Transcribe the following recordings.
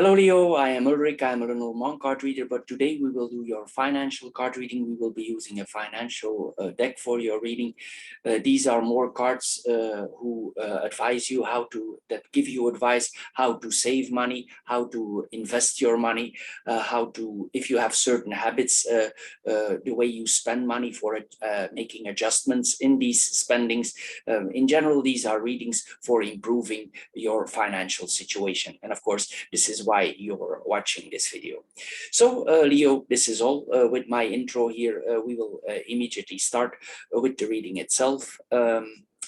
Hello, Leo. I am Ulrich. I'm a Lenormand card reader, but today we will do your financial card reading. We will be using a financial deck for your reading. These are more cards who advise you that give you advice how to save money, how to invest your money, if you have certain habits, the way you spend money for it, making adjustments in these spendings. In general, these are readings for improving your financial situation. And of course, this is why you're watching this video. So Leo, this is all with my intro here. We will immediately start with the reading itself.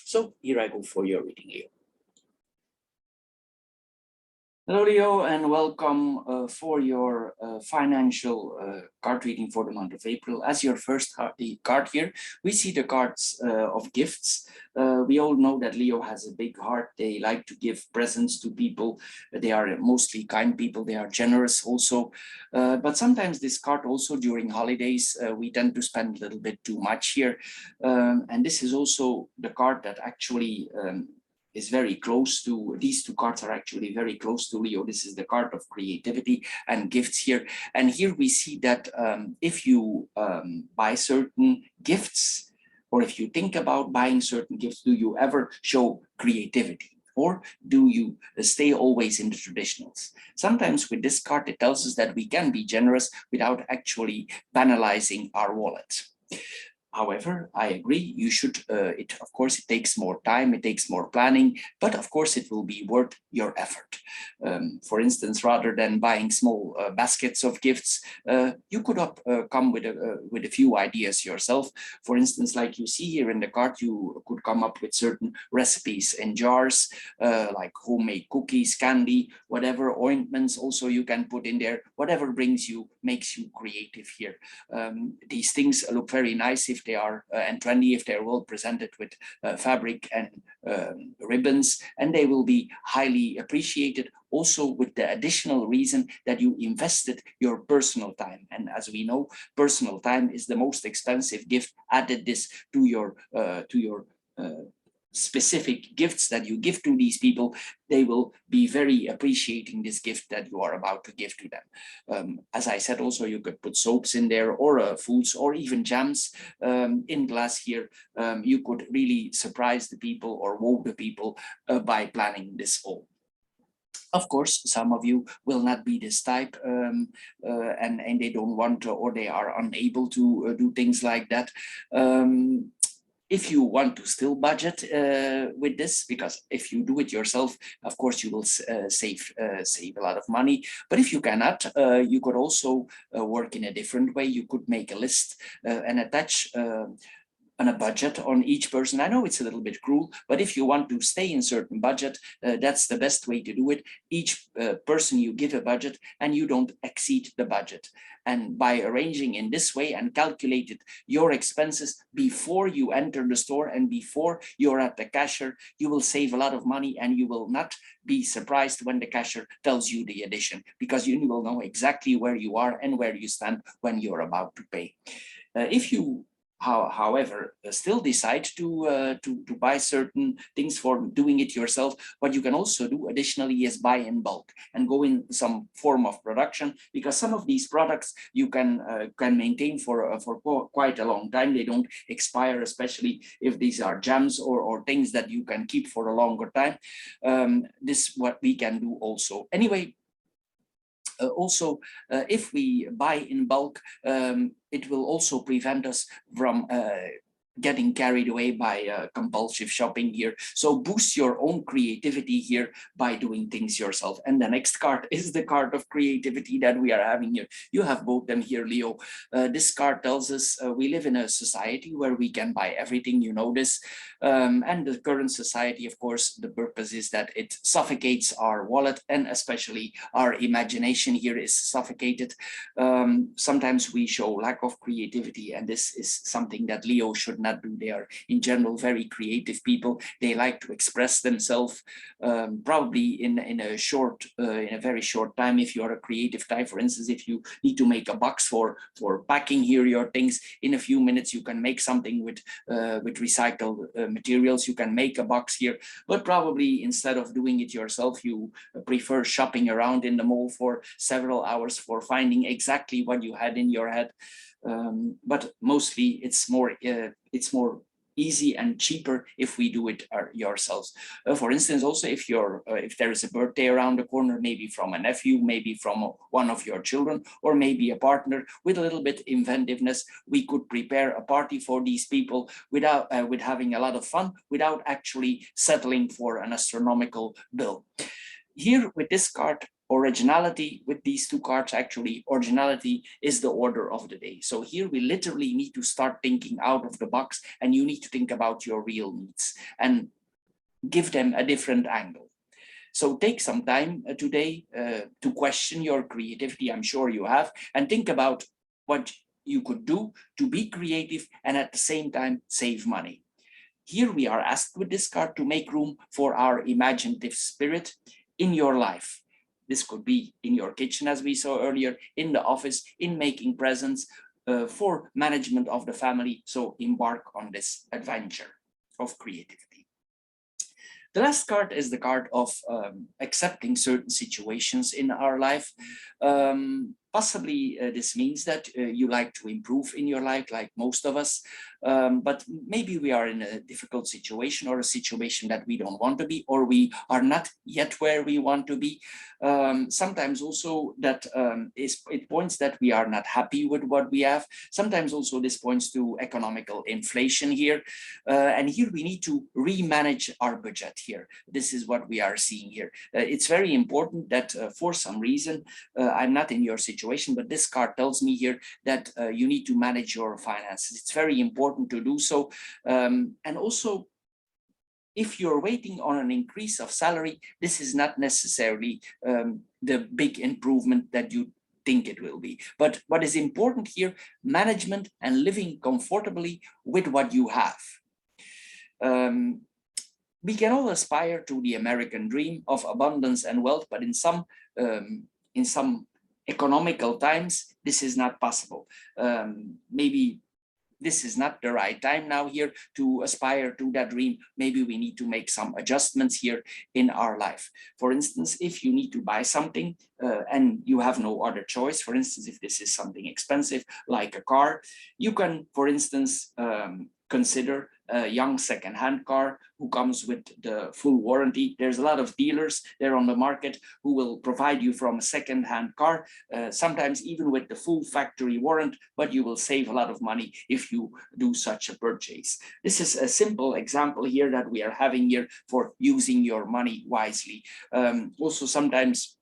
So here I go for your reading, Leo. Hello, Leo, and welcome for your financial card reading for the month of April. As your first card here, we see the cards of gifts. We all know that Leo has a big heart. They like to give presents to people. They are mostly kind people. They are generous also. But sometimes this card also during holidays, we tend to spend a little bit too much here. And this is also the card that actually is very close to, these two cards are actually very close to Leo. This is the card of creativity and gifts here. And here we see that if you buy certain gifts, or if you think about buying certain gifts, do you ever show creativity? Or do you stay always in the traditionals? Sometimes with this card, it tells us that we can be generous without actually banalizing our wallet. However, I agree, you should, of course, it takes more time, it takes more planning, but of course it will be worth your effort. For instance, rather than buying small baskets of gifts, you could come with a few ideas yourself. For instance, like you see here in the card, you could come up with certain recipes in jars, like homemade cookies, candy, whatever, ointments also you can put in there, whatever makes you creative here. These things look very nice if they are and trendy if they're well presented with fabric and ribbons, and they will be highly appreciated also with the additional reason that you invested your personal time. And as we know, personal time is the most expensive gift. Added this to your specific gifts that you give to these people, they will be very appreciating this gift that you are about to give to them. As I said, also you could put soaps in there, or foods, or even jams in glass here. You could really surprise the people or wow the people by planning this all. Of course, some of you will not be this type and they don't want to, or they are unable to do things like that. If you want to still budget with this, because if you do it yourself, of course you will save a lot of money. But if you cannot, you could also work in a different way. You could make a list and attach on a budget on each person. I know it's a little bit cruel, but if you want to stay in certain budget, that's the best way to do it. Each person you give a budget and you don't exceed the budget. And by arranging in this way and calculated your expenses before you enter the store and before you're at the cashier, you will save a lot of money, and you will not be surprised when the cashier tells you the addition, because you will know exactly where you are and where you stand when you're about to pay. If you however, still decide to buy certain things for doing it yourself, what you can also do additionally is buy in bulk and go in some form of production, because some of these products you can maintain for quite a long time. They don't expire, especially if these are jams or things that you can keep for a longer time. This is what we can do also. Anyway, also, if we buy in bulk, it will also prevent us from getting carried away by compulsive shopping here. So boost your own creativity here by doing things yourself. And the next card is the card of creativity that we are having here. You have both them here, Leo. This card tells us we live in a society where we can buy everything, you know this. And the current society, of course, the purpose is that it suffocates our wallet, and especially our imagination here is suffocated. Sometimes we show lack of creativity, and this is something that Leo should not do. They are in general very creative people. They like to express themselves probably in a very short time. If you are a creative type, for instance, if you need to make a box for packing here your things, in a few minutes you can make something with recycled materials. You can make a box here, but probably instead of doing it yourself, you prefer shopping around in the mall for several hours for finding exactly what you had in your head. But mostly it's more easy and cheaper if we do it yourselves. For instance, also if there is a birthday around the corner, maybe from a nephew, maybe from one of your children, or maybe a partner, with a little bit inventiveness, we could prepare a party for these people without with having a lot of fun, without actually settling for an astronomical bill. Here with this card, originality, with these two cards, actually originality is the order of the day. So here we literally need to start thinking out of the box, and you need to think about your real needs and give them a different angle. So take some time today to question your creativity. I'm sure you have, and think about what you could do to be creative and at the same time save money. Here we are asked with this card to make room for our imaginative spirit in your life. This could be in your kitchen, as we saw earlier, in the office, in making presents, for management of the family. So embark on this adventure of creativity. The last card is the card of accepting certain situations in our life. Possibly this means that you like to improve in your life, like most of us, but maybe we are in a difficult situation, or a situation that we don't want to be, or we are not yet where we want to be. Sometimes also that it points that we are not happy with what we have. Sometimes also this points to economical inflation here. And here we need to remanage our budget here. This is what we are seeing here. It's very important that for some reason, I'm not in your situation, but this card tells me here that you need to manage your finances. It's very important to do so. And also, if you're waiting on an increase of salary, this is not necessarily the big improvement that you think it will be. But what is important here, management and living comfortably with what you have. We can all aspire to the American dream of abundance and wealth, but in some economical times, this is not possible. Maybe this is not the right time now here to aspire to that dream. Maybe we need to make some adjustments here in our life. For instance, if you need to buy something and you have no other choice, for instance, if this is something expensive like a car, you can, for instance, consider a young second-hand car who comes with the full warranty. There's a lot of dealers there on the market who will provide you from a second-hand car, sometimes even with the full factory warranty, but you will save a lot of money if you do such a purchase. This is a simple example here that we are having here for using your money wisely. Also, sometimes,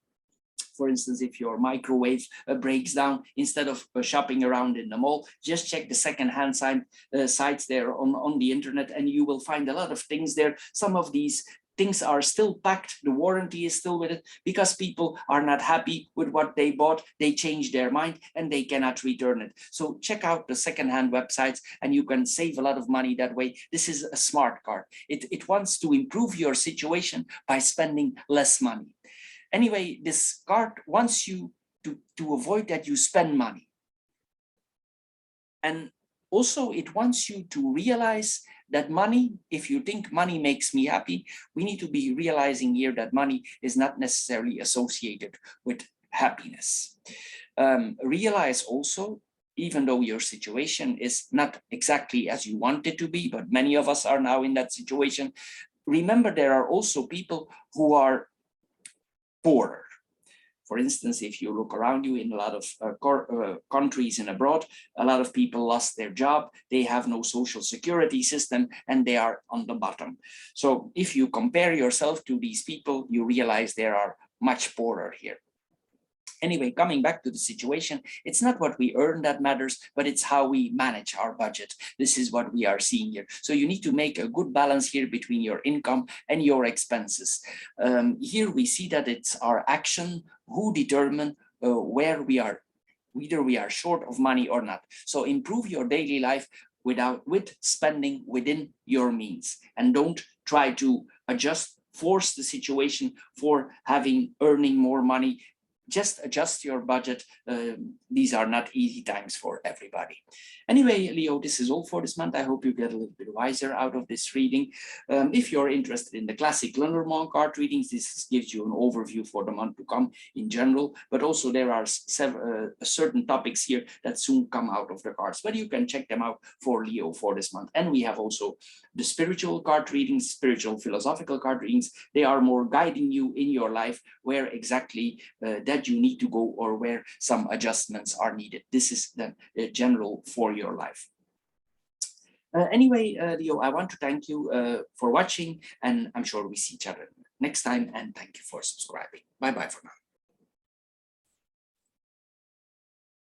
for instance, if your microwave breaks down, instead of shopping around in the mall, just check the second-hand sites there on the internet, and you will find a lot of things there. Some of these things are still packed, the warranty is still with it, because people are not happy with what they bought, they change their mind and they cannot return it. So check out the second-hand websites and you can save a lot of money that way. This is a smart card. It wants to improve your situation by spending less money. Anyway, this card wants you to avoid that you spend money. And also it wants you to realize that money, if you think money makes me happy, we need to be realizing here that money is not necessarily associated with happiness. Realize also, even though your situation is not exactly as you want it to be, but many of us are now in that situation, remember there are also people who are poorer. For instance, if you look around you in a lot of countries and abroad, a lot of people lost their job, they have no social security system, and they are on the bottom. So if you compare yourself to these people, you realize there are much poorer here. Anyway, coming back to the situation, it's not what we earn that matters, but it's how we manage our budget. This is what we are seeing here. So you need to make a good balance here between your income and your expenses. Here we see that it's our action who determine where we are, whether we are short of money or not. So improve your daily life with spending within your means, and don't try to force the situation for earning more money. Just adjust your budget. These are not easy times for everybody. Anyway, Leo, this is all for this month. I hope you get a little bit wiser out of this reading. If you're interested in the classic Lenormand card readings, this gives you an overview for the month to come in general, but also there are certain topics here that soon come out of the cards, but you can check them out for Leo for this month. And we have also the spiritual card readings, spiritual philosophical card readings. They are more guiding you in your life, where exactly that you need to go or where some adjustments are needed. This is the general for your life. Anyway, Leo, I want to thank you for watching, and I'm sure we see each other next time, and thank you for subscribing. Bye-bye for now.